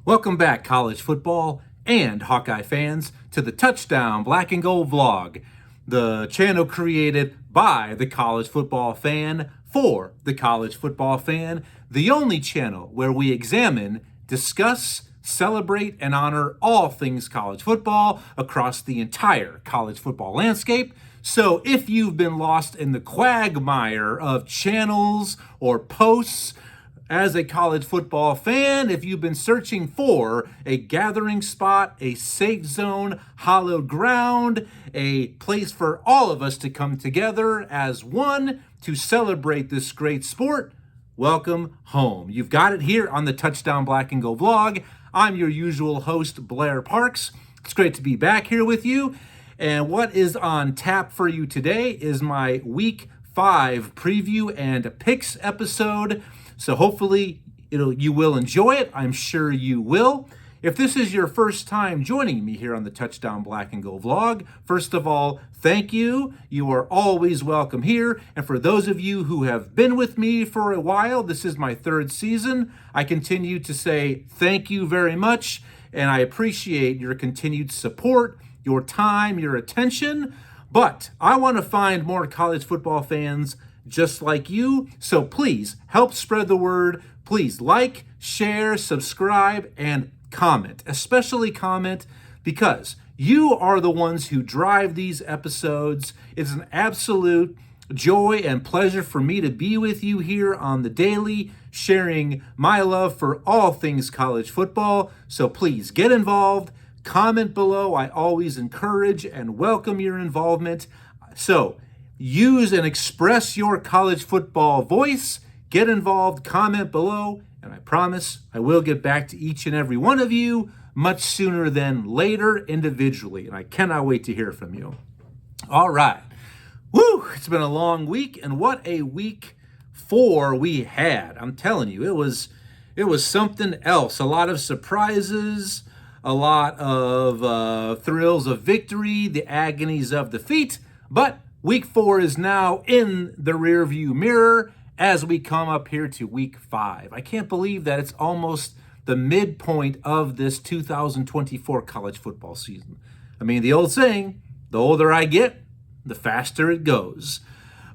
Welcome back, college football and Hawkeye fans, to the Touchdown Black and Gold vlog, the channel created by the college football fan for the college football fan, the only channel where we examine, discuss, celebrate, and honor all things college football across the entire college football landscape. So if you've been lost in the quagmire of channels or posts, as a college football fan, if you've been searching for a gathering spot, a safe zone, hallowed ground, a place for all of us to come together as one to celebrate this great sport, welcome home. You've got it here on the Touchdown Black and Gold vlog. I'm your usual host, Blair Parks. It's great to be back here with you. And what is on tap for you today is my Week 5 preview and picks episode. So hopefully you will enjoy it. I'm sure you will. If this is your first time joining me here on the Touchdown Black and Gold vlog, first of all, thank you. You are always welcome here. And for those of you who have been with me for a while, this is my third season. I continue to say thank you very much, and I appreciate your continued support, your time, your attention. But I want to find more college football fans just like you. So please help spread the word. Please like, share, subscribe, and comment, especially comment, because you are the ones who drive these episodes. It's an absolute joy and pleasure for me to be with you here on the daily, sharing my love for all things college football. So please get involved. Comment below. I always encourage and welcome your involvement. So use and express your college football voice. Get involved, comment below, and I promise I will get back to each and every one of you much sooner than later individually, and I cannot wait to hear from you. All right. Woo! It's been a long week, and what a week 4 we had. I'm telling you, it was something else. A lot of surprises, a lot of thrills of victory, the agonies of defeat, but Week 4 is now in the rearview mirror as we come up here to Week 5. I can't believe that it's almost the midpoint of this 2024 college football season. I mean, the old saying, the older I get, the faster it goes.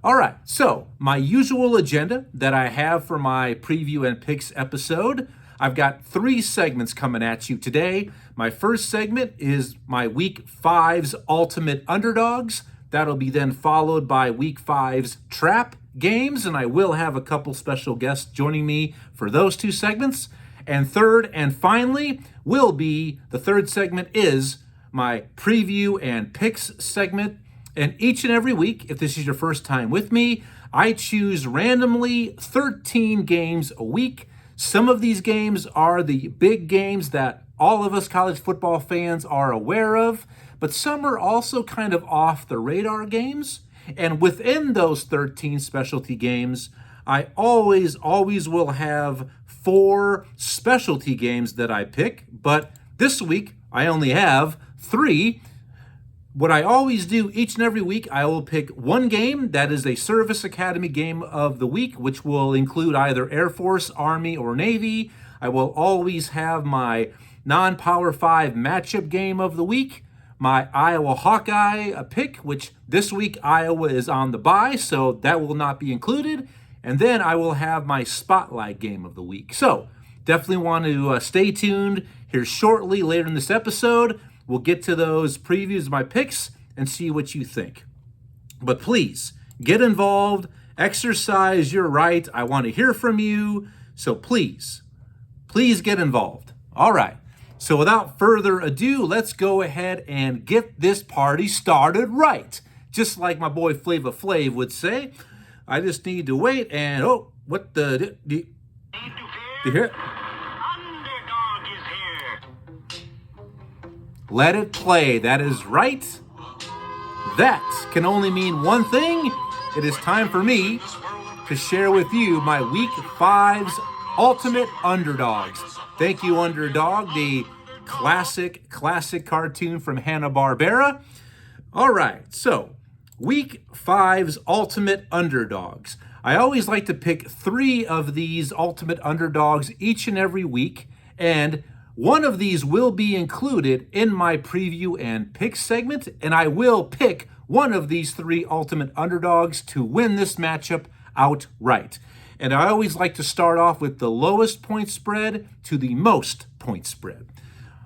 All right, so my usual agenda that I have for my preview and picks episode, I've got 3 segments coming at you today. My first segment is my Week 5's Ultimate Underdogs. That'll be then followed by Week 5's Trap Games, and I will have a couple special guests joining me for those 2 segments. And third and finally will be, the third segment is my Preview and Picks segment. And each and every week, if this is your first time with me, I choose randomly 13 games a week. Some of these games are the big games that all of us college football fans are aware of, but some are also kind of off the radar games. And within those 13 specialty games, I always will have 4 specialty games that I pick, but this week I only have 3. What I always do each and every week, I will pick one game that is a Service Academy game of the week, which will include either Air Force, Army, or Navy. I will always have my non-Power 5 matchup game of the week, my Iowa Hawkeye pick, which this week Iowa is on the bye, so that will not be included. And then I will have my Spotlight game of the week. So definitely want to stay tuned here shortly later in this episode. We'll get to those previews of my picks and see what you think. But please, get involved, exercise your right. I want to hear from you, so please get involved. All right, so without further ado, let's go ahead and get this party started right. Just like my boy Flava Flav would say, I just need to wait and, what the, do you hear it? Let it play. That is right. That can only mean one thing. It is time for me to share with you my Week 5's Ultimate Underdogs. Thank you, Underdog, the classic cartoon from Hanna-Barbera. All right, so Week 5's Ultimate Underdogs. I always like to pick 3 of these Ultimate Underdogs each and every week, and one of these will be included in my preview and pick segment, and I will pick one of these three ultimate underdogs to win this matchup outright. And I always like to start off with the lowest point spread to the most point spread.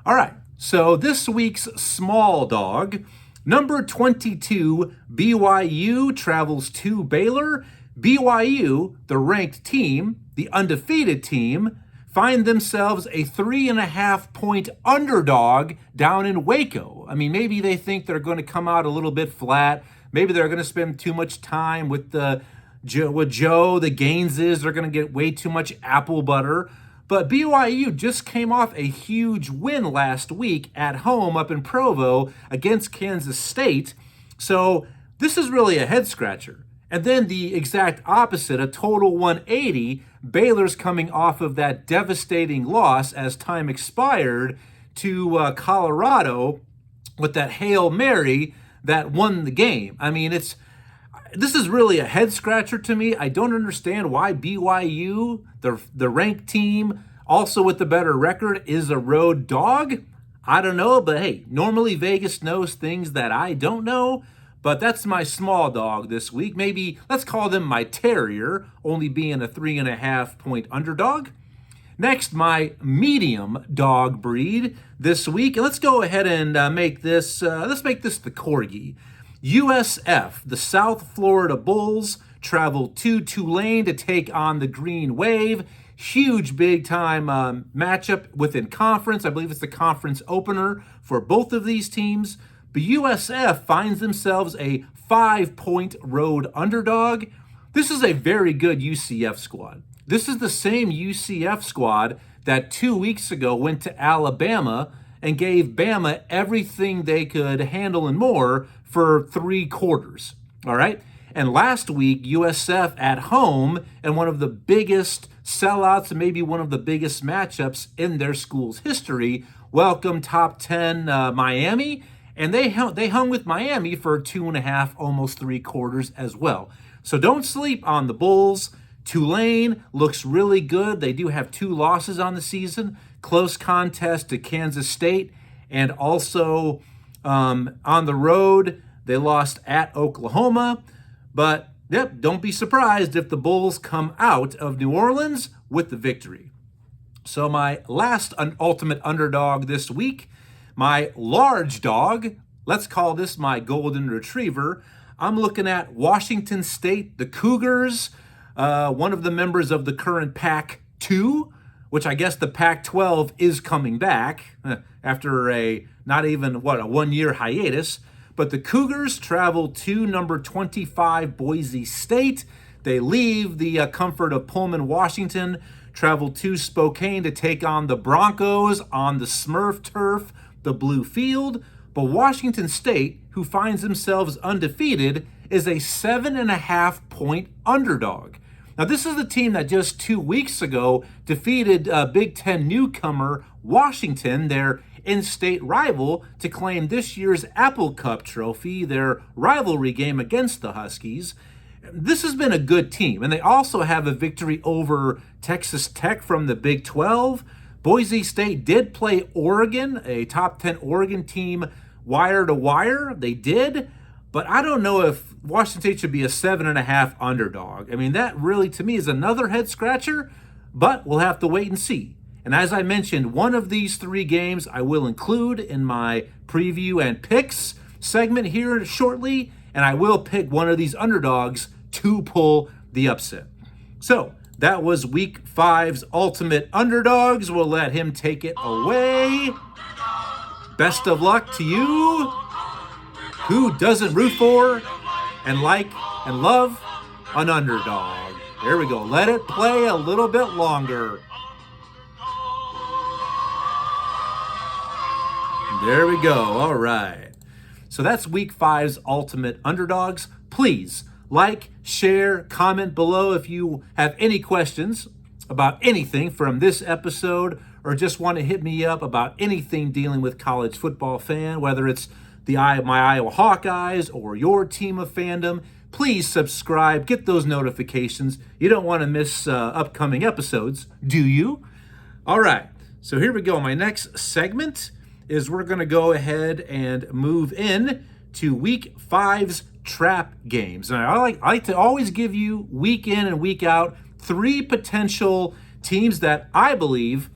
All right, so this week's small dog, number 22, BYU travels to Baylor. BYU, the ranked team, the undefeated team, find themselves a 3.5 point underdog down in Waco. I mean, maybe they think they're going to come out a little bit flat. Maybe they're going to spend too much time with Joe, the Gaineses. They're going to get way too much apple butter. But BYU just came off a huge win last week at home up in Provo against Kansas State. So this is really a head scratcher. And then the exact opposite, a total 180. Baylor's coming off of that devastating loss as time expired to Colorado with that Hail Mary that won the game. I mean, this is really a head scratcher to me. I don't understand why BYU, the ranked team, also with the better record, is a road dog. I don't know, but hey, normally Vegas knows things that I don't know. But that's my small dog this week. Maybe let's call them my terrier, only being a 3.5 point underdog. Next, my medium dog breed this week. And let's go ahead and make this the Corgi. USF, the South Florida Bulls, travel to Tulane to take on the Green Wave. Huge big time matchup within conference. I believe it's the conference opener for both of these teams. But USF finds themselves a 5 point road underdog. This is a very good UCF squad. This is the same UCF squad that 2 weeks ago went to Alabama and gave Bama everything they could handle and more for 3 quarters. All right. And last week, USF at home and one of the biggest sellouts and maybe one of the biggest matchups in their school's history welcomed top 10 Miami. And they hung with Miami for 2.5, almost 3 quarters as well. So don't sleep on the Bulls. Tulane looks really good. They do have 2 losses on the season. Close contest to Kansas State. And also on the road, they lost at Oklahoma. But yep, don't be surprised if the Bulls come out of New Orleans with the victory. So my last ultimate underdog this week, my large dog, let's call this my golden retriever. I'm looking at Washington State, the Cougars, one of the members of the current Pac-2, which I guess the Pac-12 is coming back after a 1-year hiatus. But the Cougars travel to number 25 Boise State. They leave the comfort of Pullman, Washington, travel to Spokane to take on the Broncos on the Smurf turf, the blue field. But Washington State, who finds themselves undefeated, is a 7.5 point underdog. Now, this is the team that just 2 weeks ago defeated Big Ten newcomer Washington, their in-state rival, to claim this year's Apple Cup trophy, their rivalry game against the Huskies. This has been a good team, and they also have a victory over Texas Tech from the Big 12. Boise State did play Oregon, a top 10 Oregon team, wire to wire. They did, but I don't know if Washington State should be a 7.5 underdog. I mean, that really, to me, is another head scratcher, but we'll have to wait and see. And as I mentioned, one of these 3 games I will include in my preview and picks segment here shortly, and I will pick one of these underdogs to pull the upset. So that was Week 5's ultimate underdogs. We'll let him take it away. Best of luck to you. Who doesn't root for and like and love an underdog? There we go. Let it play a little bit longer. There we go. All right. So that's Week 5's ultimate underdogs. Please like, share, comment below if you have any questions about anything from this episode or just want to hit me up about anything dealing with college football fan, whether it's my Iowa Hawkeyes or your team of fandom. Please subscribe, get those notifications. You don't want to miss upcoming episodes, do you? All right. So here we go. My next segment is we're going to go ahead and move in to Week 5's trap games. And I like to always give you week in and week out 3 potential teams that I believe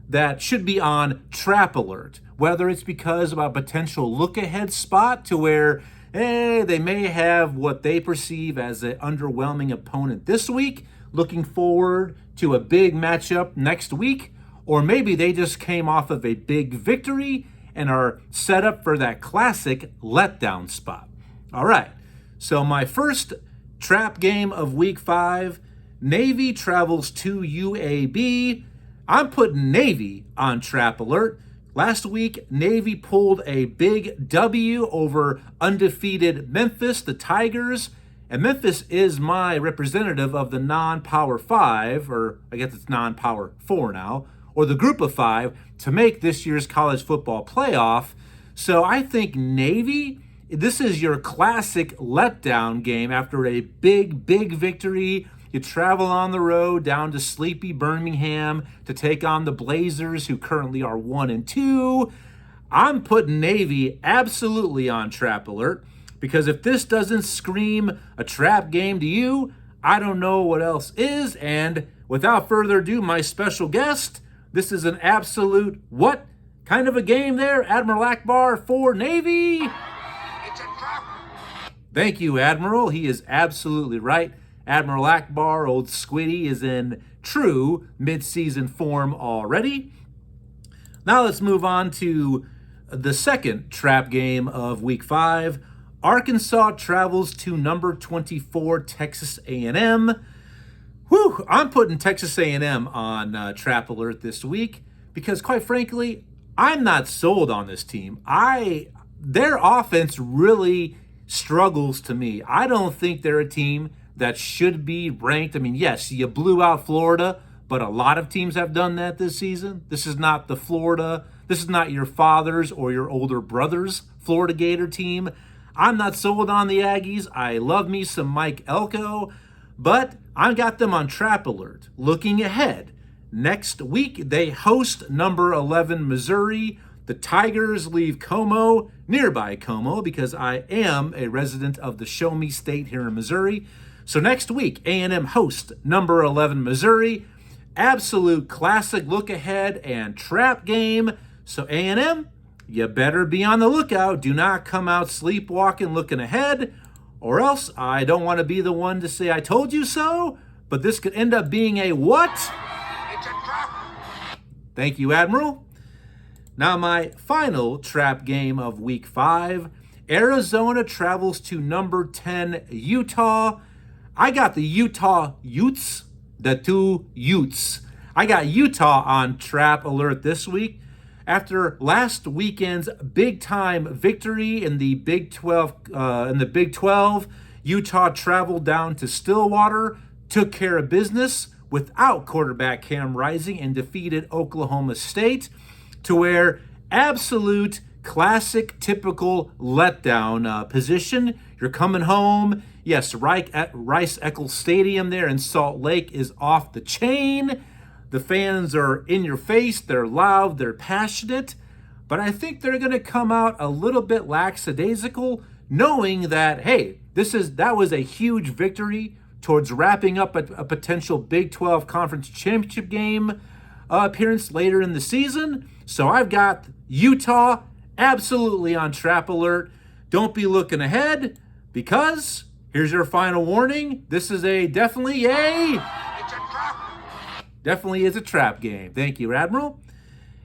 that should be on trap alert, whether it's because of a potential look-ahead spot to where they may have what they perceive as an underwhelming opponent this week, looking forward to a big matchup next week, or maybe they just came off of a big victory and are set up for that classic letdown spot. All right, so my first trap game of Week 5, Navy travels to UAB. I'm putting Navy on trap alert. Last week, Navy pulled a big W over undefeated Memphis, the Tigers. And Memphis is my representative of the non-Power 5, or I guess it's non-Power 4 now, or the group of 5, to make this year's college football playoff. So I think Navy, this is your classic letdown game after a big victory. You travel on the road down to sleepy Birmingham to take on the Blazers, who currently are 1-2. I'm putting Navy absolutely on trap alert, because if this doesn't scream a trap game to you, I don't know what else is. And without further ado, my special guest, this is an absolute what kind of a game there, Admiral Akbar for Navy? It's a trap. Thank you, Admiral. He is absolutely right. Admiral Akbar, old Squiddy, is in true mid-season form already. Now let's move on to the second trap game of Week 5. Arkansas travels to number 24 Texas A&M. Whew, I'm putting Texas A&M on trap alert this week because, quite frankly, I'm not sold on this team. Their offense really struggles to me. I don't think they're a team that should be ranked. I mean, yes, you blew out Florida, but a lot of teams have done that this season. This is not the Florida. This is not your father's or your older brother's Florida Gator team. I'm not sold on the Aggies. I love me some Mike Elko, but I got them on trap alert. Looking ahead, next week they host number 11 Missouri. The Tigers leave Como, nearby Como, because I am a resident of the Show Me State here in Missouri. So next week, A&M hosts number 11 Missouri. Absolute classic look ahead and trap game. So A&M, you better be on the lookout. Do not come out sleepwalking looking ahead, or else I don't want to be the one to say I told you so, but this could end up being a what? It's a trap. Thank you, Admiral. Now my final trap game of Week 5. Arizona travels to number 10 Utah. I got the Utah Utes, the 2 Utes. I got Utah on trap alert this week. After last weekend's big-time victory in the Big 12, Utah traveled down to Stillwater, took care of business without quarterback Cam Rising, and defeated Oklahoma State, to where absolute classic, typical letdown position. You're coming home. Yes, Rice-Eccles Stadium there in Salt Lake is off the chain. The fans are in your face. They're loud. They're passionate. But I think they're going to come out a little bit lackadaisical, knowing that, hey, that was a huge victory towards wrapping up a potential Big 12 Conference Championship game appearance later in the season. So I've got Utah absolutely on trap alert. Don't be looking ahead, because here's your final warning. This is definitely is a trap game. Thank you, Admiral.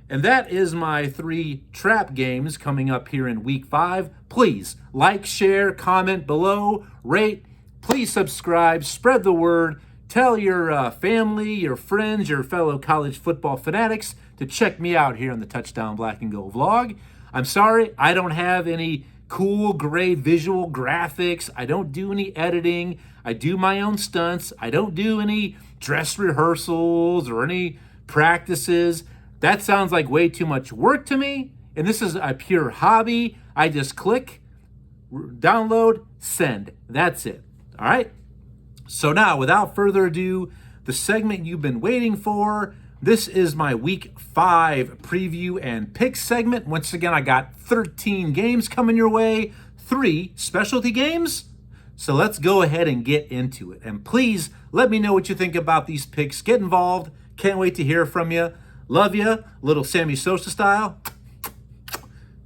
And that is my 3 trap games coming up here in Week 5. Please like, share, comment below, rate. Please subscribe, spread the word. Tell your family, your friends, your fellow college football fanatics to check me out here on the Touchdown Black and Gold vlog. I'm sorry, I don't have any cool, great visual graphics. I don't do any editing. I do my own stunts. I don't do any dress rehearsals or any practices. That sounds like way too much work to me. And this is a pure hobby. I just click, download, send. That's it. All right? So now, without further ado, the segment you've been waiting for, This is my Week 5 preview and pick segment. Once again, I got 13 games coming your way, 3 specialty games. So let's go ahead and get into it. And please let me know what you think about these picks. Get involved. Can't wait to hear from you. Love you. Little Sammy Sosa style.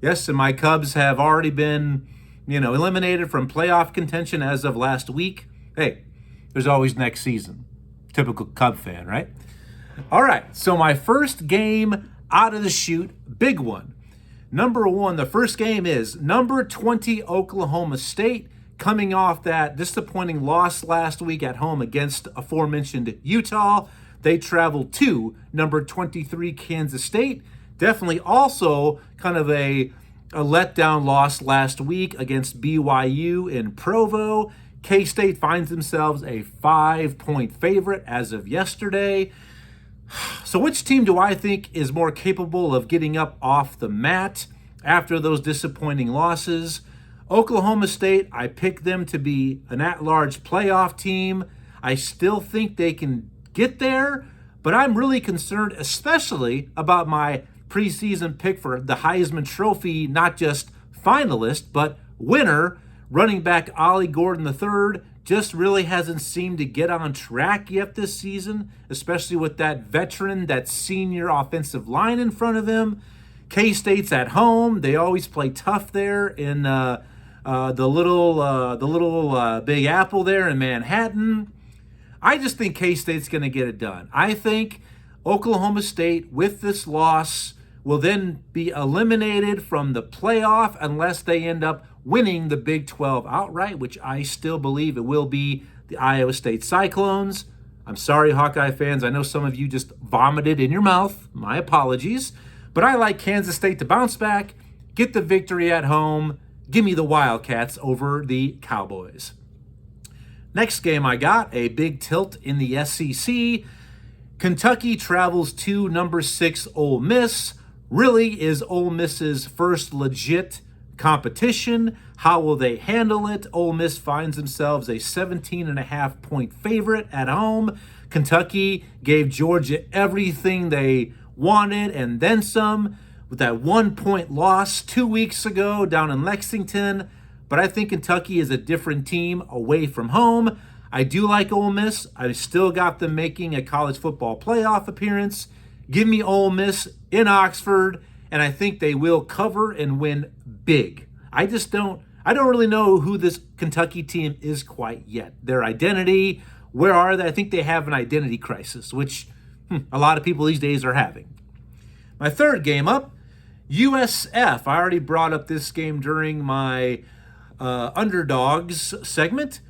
Yes, and my Cubs have already been, eliminated from playoff contention as of last week. Hey, there's always next season. Typical Cub fan, right? All right, so my first game out of the chute, big one. Number 1, the first game is number 20 Oklahoma State, coming off that disappointing loss last week at home against aforementioned Utah. They traveled to number 23 Kansas State. Definitely also kind of a letdown loss last week against BYU in Provo. K-State finds themselves a 5-point favorite as of yesterday. So which team do I think is more capable of getting up off the mat after those disappointing losses? Oklahoma State, I picked them to be an at-large playoff team. I still think they can get there, but I'm really concerned, especially about my preseason pick for the Heisman Trophy, not just finalist, but winner. Running back Ollie Gordon III just really hasn't seemed to get on track yet this season, especially with that veteran, that senior offensive line in front of him. K-State's at home. They always play tough there in the little Big Apple there in Manhattan. I just think K-State's going to get it done. I think Oklahoma State, with this loss, will then be eliminated from the playoff unless they end up winning the Big 12 outright, which I still believe it will be the Iowa State Cyclones. I'm sorry, Hawkeye fans. I know some of you just vomited in your mouth. My apologies. But I like Kansas State to bounce back, get the victory at home. Give me the Wildcats over the Cowboys. Next game I got, a big tilt in the SEC. Kentucky travels to number 6 Ole Miss. Really is Ole Miss's first legit competition. How will they handle it? Ole Miss finds themselves a 17.5-point favorite at home. Kentucky gave Georgia everything they wanted and then some with that 1-point loss 2 weeks ago down in Lexington. But I think Kentucky is a different team away from home. I do like Ole Miss. I still got them making a college football playoff appearance. Give me Ole Miss in Oxford, and I think they will cover and win big. I don't really know who this Kentucky team is quite yet. Their identity, where are they? I think they have an identity crisis, which a lot of people these days are having. My third game up, USF. I already brought up this game during my underdogs segment.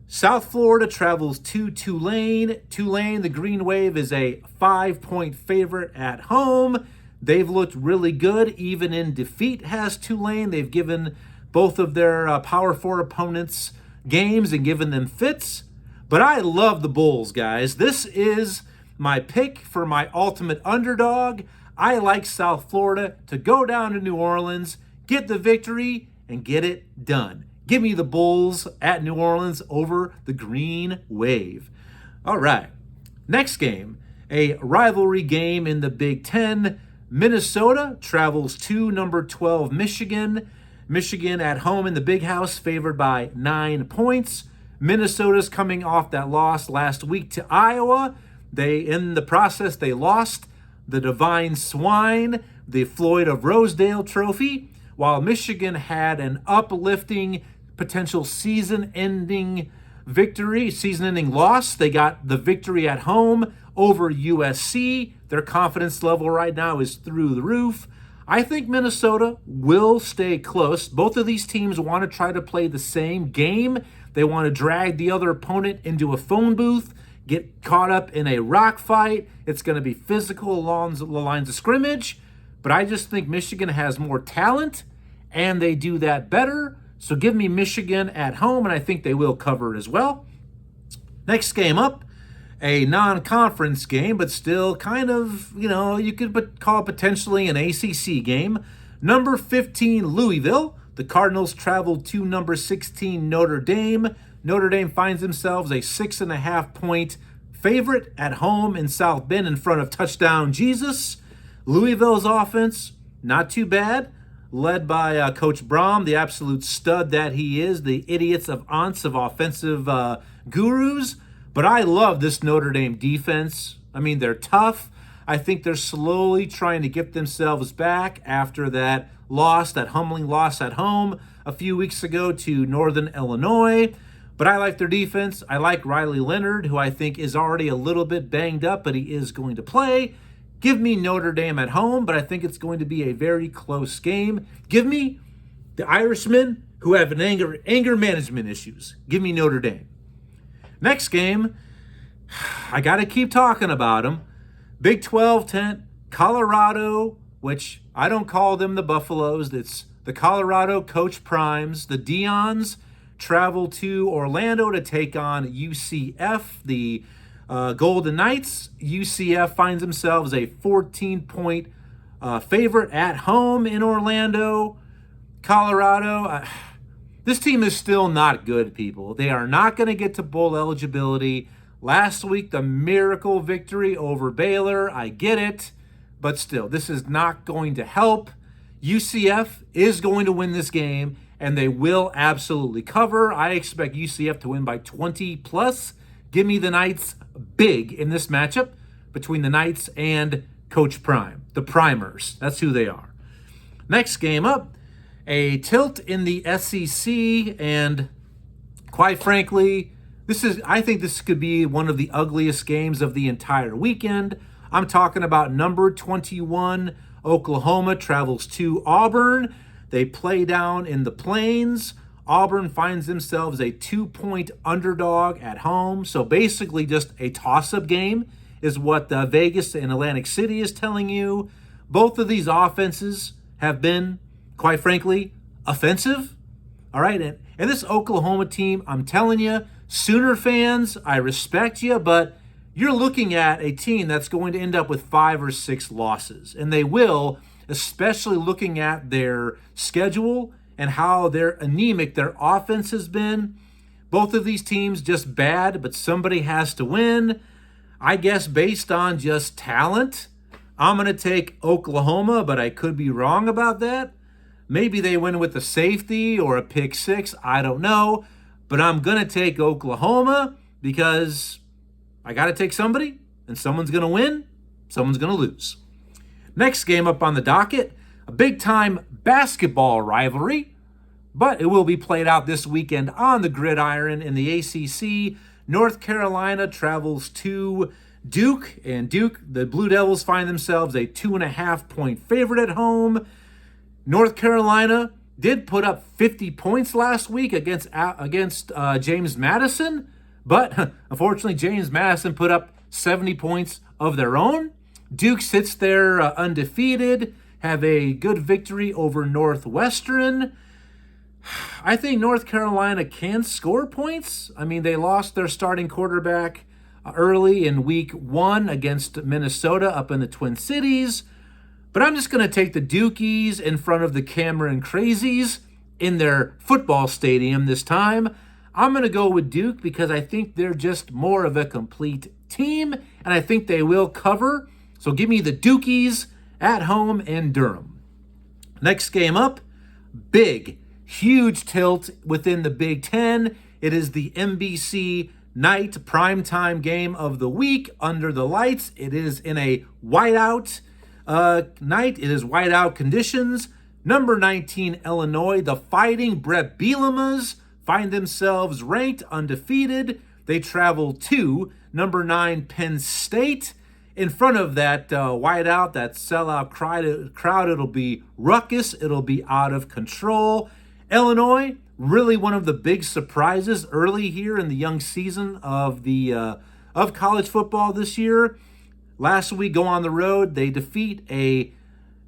South Florida travels to Tulane. Tulane, the Green Wave, is a 5-point favorite at home. They've looked really good, even in defeat has Tulane. They've given both of their Power 4 opponents games and given them fits. But I love the Bulls, guys. This is my pick for my ultimate underdog. I like South Florida to go down to New Orleans, get the victory, and get it done. Give me the Bulls at New Orleans over the Green Wave. All right, next game, a rivalry game in the Big Ten. Minnesota travels to number 12 Michigan. Michigan at home in the Big House, favored by 9 points. Minnesota's coming off that loss last week to Iowa. In the process, they lost the Divine Swine, the Floyd of Rosedale trophy, while Michigan had an uplifting potential season-ending loss. They got the victory at home over USC. Their confidence level right now is through the roof. I think Minnesota will stay close. Both of these teams want to try to play the same game. They want to drag the other opponent into a phone booth, get caught up in a rock fight. It's going to be physical along the lines of scrimmage. But I just think Michigan has more talent, and they do that better. So give me Michigan at home, and I think they will cover as well. Next game up, a non-conference game, but still kind of, you could call it potentially an ACC game. Number 15, Louisville. The Cardinals traveled to number 16, Notre Dame. Notre Dame finds themselves a 6.5-point favorite at home in South Bend in front of Touchdown Jesus. Louisville's offense, not too bad, led by Coach Brom, the absolute stud that he is, the idiots of aunts of offensive gurus. But I love this Notre Dame defense. I mean, they're tough. I think they're slowly trying to get themselves back after that loss, that humbling loss at home a few weeks ago to Northern Illinois. But I like their defense. I like Riley Leonard, who I think is already a little bit banged up, but he is going to play. Give me Notre Dame at home, but I think it's going to be a very close game. Give me the Irishmen, who have an anger management issues. Give me Notre Dame. Next game, I got to keep talking about them. Big 12 tent, Colorado, which I don't call them the Buffaloes. It's the Colorado Coach Primes. The Deons travel to Orlando to take on UCF, the Golden Knights. UCF finds themselves a 14-point favorite at home in Orlando. Colorado, this team is still not good, people. They are not going to get to bowl eligibility. Last week, the miracle victory over Baylor. I get it, but still, this is not going to help. UCF is going to win this game, and they will absolutely cover. I expect UCF to win by 20 plus. Give me the Knights big in this matchup between the Knights and Coach Prime, the Primers. That's who they are. Next game up, a tilt in the SEC, and quite frankly, I think this could be one of the ugliest games of the entire weekend. I'm talking about number 21, Oklahoma travels to Auburn. They play down in the Plains. Auburn finds themselves a 2-point underdog at home. So basically just a toss-up game is what Vegas and Atlantic City is telling you. Both of these offenses have been, quite frankly, offensive. All right, and this Oklahoma team, I'm telling you, Sooner fans, I respect you, but you're looking at a team that's going to end up with 5 or 6 losses. And they will, especially looking at their schedule and how they're anemic their offense has been. Both of these teams just bad, but somebody has to win. I guess based on just talent, I'm going to take Oklahoma, but I could be wrong about that. Maybe they win with a safety or a pick 6. I don't know. But I'm going to take Oklahoma because I got to take somebody, and someone's going to win, someone's going to lose. Next game up on the docket, a big-time basketball rivalry, but it will be played out this weekend on the gridiron in the ACC. North Carolina travels to Duke, and Duke, the Blue Devils, find themselves a 2.5-point favorite at home. North Carolina did put up 50 points last week against James Madison, but unfortunately James Madison put up 70 points of their own. Duke sits there undefeated, have a good victory over Northwestern. I think North Carolina can score points. I mean, they lost their starting quarterback early in week 1 against Minnesota up in the Twin Cities. But I'm just going to take the Dukies in front of the Cameron Crazies in their football stadium this time. I'm going to go with Duke because I think they're just more of a complete team, and I think they will cover. So give me the Dukies at home in Durham. Next game up, big, huge tilt within the Big Ten. It is the NBC night primetime game of the week under the lights. It is in a whiteout night. It is whiteout conditions. Number 19, Illinois, the Fighting Brett Bielemas, find themselves ranked undefeated. They travel to number 9, Penn State. In front of that whiteout, that sellout crowd, it'll be ruckus. It'll be out of control. Illinois, really one of the big surprises early here in the young season of college football this year. Last week, go on the road. They defeat a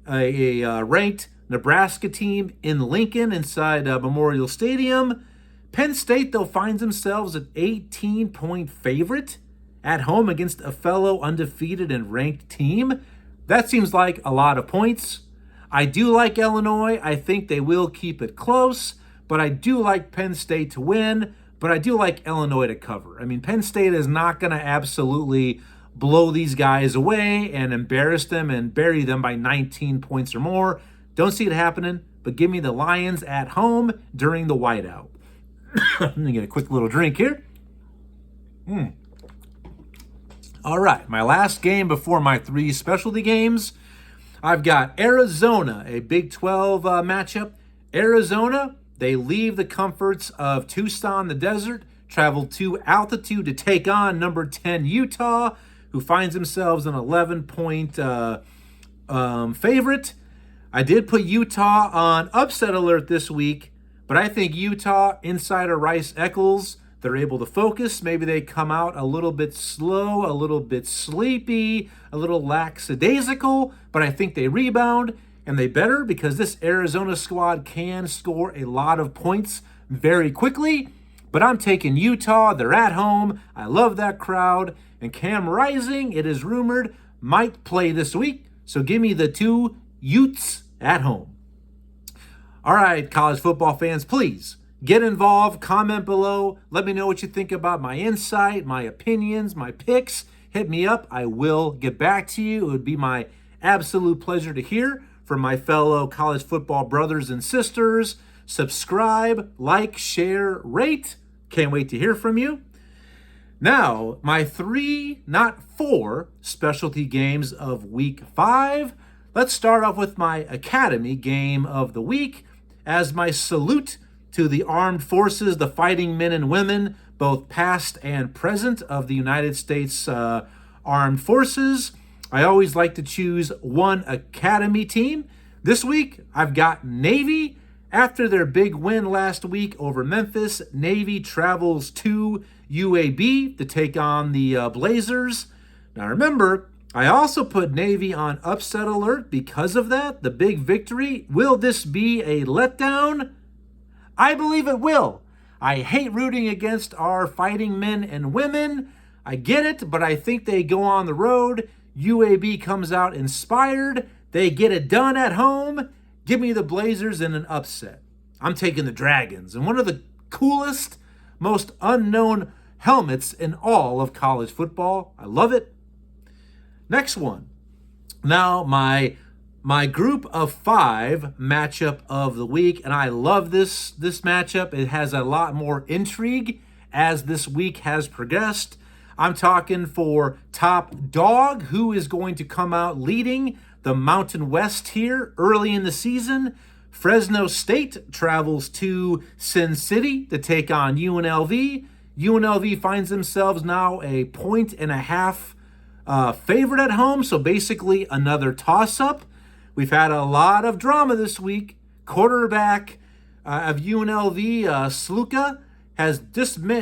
ranked Nebraska team in Lincoln inside Memorial Stadium. Penn State, though, finds themselves an 18-point favorite at home against a fellow undefeated and ranked team. That seems like a lot of points. I do like Illinois. I think they will keep it close, but I do like Penn State to win but I do like Illinois to cover. I mean, Penn State is not going to absolutely blow these guys away and embarrass them and bury them by 19 points or more. Don't see it happening, but give me the Lions at home during the whiteout. I'm going to get a quick little drink here. All right, my last game before my 3 specialty games. I've got Arizona, a Big 12 matchup. Arizona, they leave the comforts of Tucson, the desert, travel to altitude to take on number 10 Utah, who finds themselves an 11-point favorite. I did put Utah on upset alert this week, but I think Utah, insider Rice Eccles, they're able to focus. Maybe they come out a little bit slow, a little bit sleepy, a little lackadaisical, but I think they rebound, and they better because this Arizona squad can score a lot of points very quickly. But I'm taking Utah. They're at home. I love that crowd. And Cam Rising, it is rumored, might play this week. So give me the 2 Utes at home. All right, college football fans, please get involved. Comment below. Let me know what you think about my insight, my opinions, my picks. Hit me up. I will get back to you. It would be my absolute pleasure to hear from my fellow college football brothers and sisters. Subscribe, like, share, rate. Can't wait to hear from you. Now, my 3, not 4, specialty games of week 5. Let's start off with my Academy game of the week as my salute to the armed forces, the fighting men and women, both past and present, of the United States Armed Forces. I always like to choose one Academy team. This week, I've got Navy. After their big win last week over Memphis, Navy travels to UAB to take on the Blazers. Now remember, I also put Navy on upset alert because of that, the big victory. Will this be a letdown? I believe it will. I hate rooting against our fighting men and women. I get it, but I think they go on the road. UAB comes out inspired. They get it done at home. Give me the Blazers in an upset. I'm taking the Dragons and one of the coolest, most unknown helmets in all of college football. I love it. Next one. Now, my group of 5 matchup of the week, and I love this matchup. It has a lot more intrigue as this week has progressed. I'm talking for top dog, who is going to come out leading the Mountain West here early in the season. Fresno State travels to Sin City to take on UNLV. UNLV finds themselves now a 1.5 favorite at home, so basically another toss-up. We've had a lot of drama this week. Quarterback of UNLV, Sluka,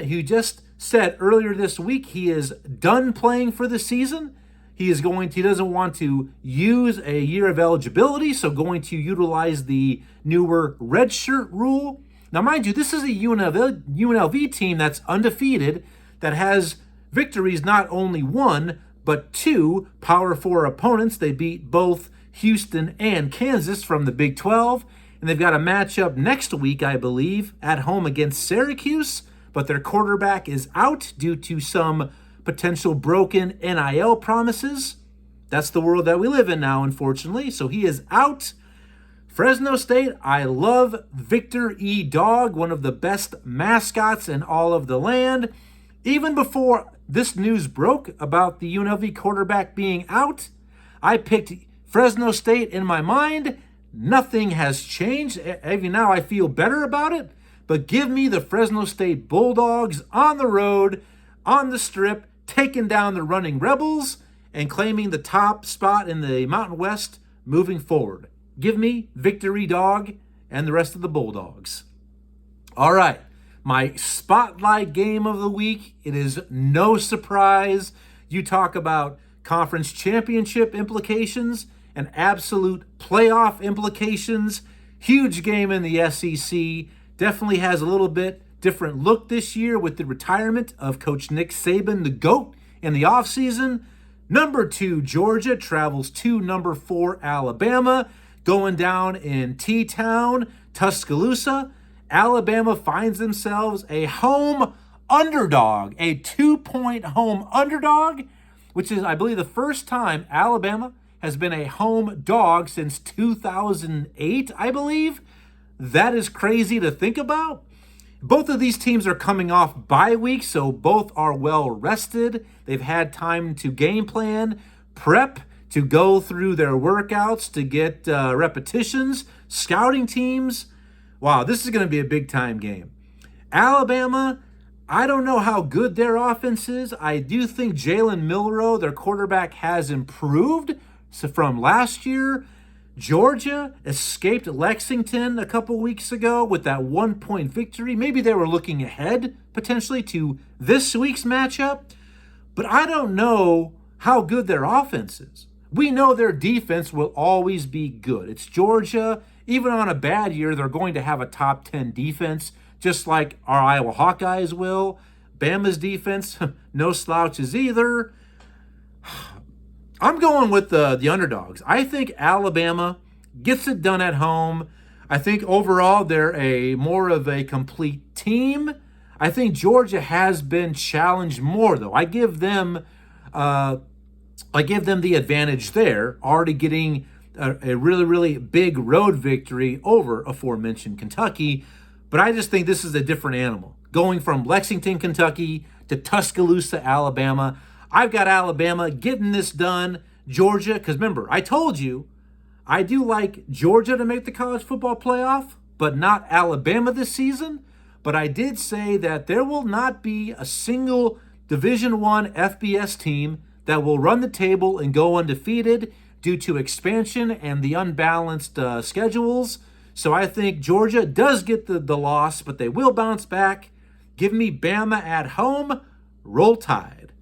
who just said earlier this week he is done playing for the season. He doesn't want to use a year of eligibility, so going to utilize the newer redshirt rule. Now, mind you, this is a UNLV team that's undefeated, that has victories not only 1, but 2 Power 4 opponents. They beat both Houston and Kansas from the Big 12, and they've got a matchup next week, I believe, at home against Syracuse, but their quarterback is out due to some potential broken NIL promises. That's the world that we live in now, unfortunately. So he is out. Fresno State, I love Victor E. Dog, one of the best mascots in all of the land. Even before this news broke about the UNLV quarterback being out, I picked Fresno State in my mind. Nothing has changed. Even now I feel better about it. But give me the Fresno State Bulldogs on the road, on the strip, taking down the running Rebels and claiming the top spot in the Mountain West moving forward. Give me Victory Dog and the rest of the Bulldogs. All right, my spotlight game of the week. It is no surprise. You talk about conference championship implications and absolute playoff implications. Huge game in the SEC. Definitely has a little bit different look this year with the retirement of Coach Nick Saban, the GOAT, in the offseason. Number 2, Georgia travels to number 4, Alabama, going down in T-Town, Tuscaloosa. Alabama finds themselves a home underdog, a 2-point home underdog, which is, I believe, the first time Alabama has been a home dog since 2008, I believe. That is crazy to think about. Both of these teams are coming off bye weeks, so both are well rested. They've had time to game plan, prep, to go through their workouts, to get repetitions, scouting teams. Wow, this is going to be a big-time game. Alabama, I don't know how good their offense is. I do think Jalen Milroe, their quarterback, has improved from last year. Georgia escaped Lexington a couple weeks ago with that 1-point victory. Maybe they were looking ahead potentially to this week's matchup, but I don't know how good their offense is. We know their defense will always be good. It's Georgia. Even on a bad year, they're going to have a top 10 defense, just like our Iowa Hawkeyes will. Bama's defense, no slouches either. I'm going with the underdogs. I think Alabama gets it done at home. I think overall they're more of a complete team. I think Georgia has been challenged more, though. I give them the advantage there, already getting a really, really big road victory over aforementioned Kentucky. But I just think this is a different animal. Going from Lexington, Kentucky to Tuscaloosa, Alabama. I've got Alabama getting this done. Georgia, because remember, I told you, I do like Georgia to make the college football playoff, but not Alabama this season. But I did say that there will not be a single Division I FBS team that will run the table and go undefeated due to expansion and the unbalanced schedules. So I think Georgia does get the loss, but they will bounce back. Give me Bama at home. Roll Tide.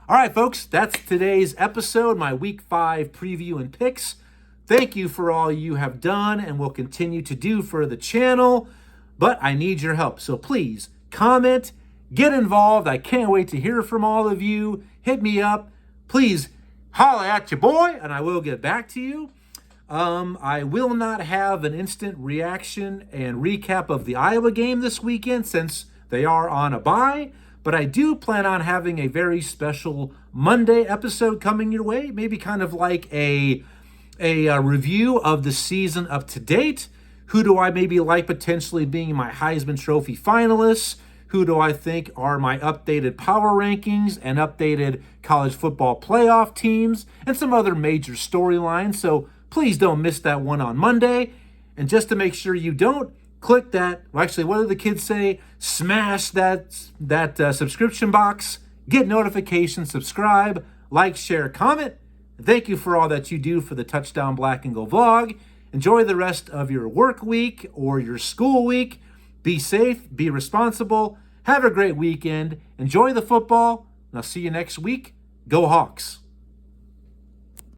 All right, folks, that's today's episode, my Week 5 preview and picks. Thank you for all you have done and will continue to do for the channel, but I need your help. So please comment, get involved. I can't wait to hear from all of you. Hit me up. Please holla at your boy, and I will get back to you. I will not have an instant reaction and recap of the Iowa game this weekend since they are on a bye. But I do plan on having a very special Monday episode coming your way, maybe kind of like a review of the season up to date. Who do I maybe like potentially being my Heisman Trophy finalists? Who do I think are my updated power rankings and updated college football playoff teams and some other major storylines? So please don't miss that one on Monday. And just to make sure you don't, click that. Well, actually, what do the kids say? Smash that subscription box. Get notifications, subscribe, like, share, comment. Thank you for all that you do for the Touchdown Black and Gold vlog. Enjoy the rest of your work week or your school week. Be safe, be responsible. Have a great weekend. Enjoy the football. And I'll see you next week. Go Hawks.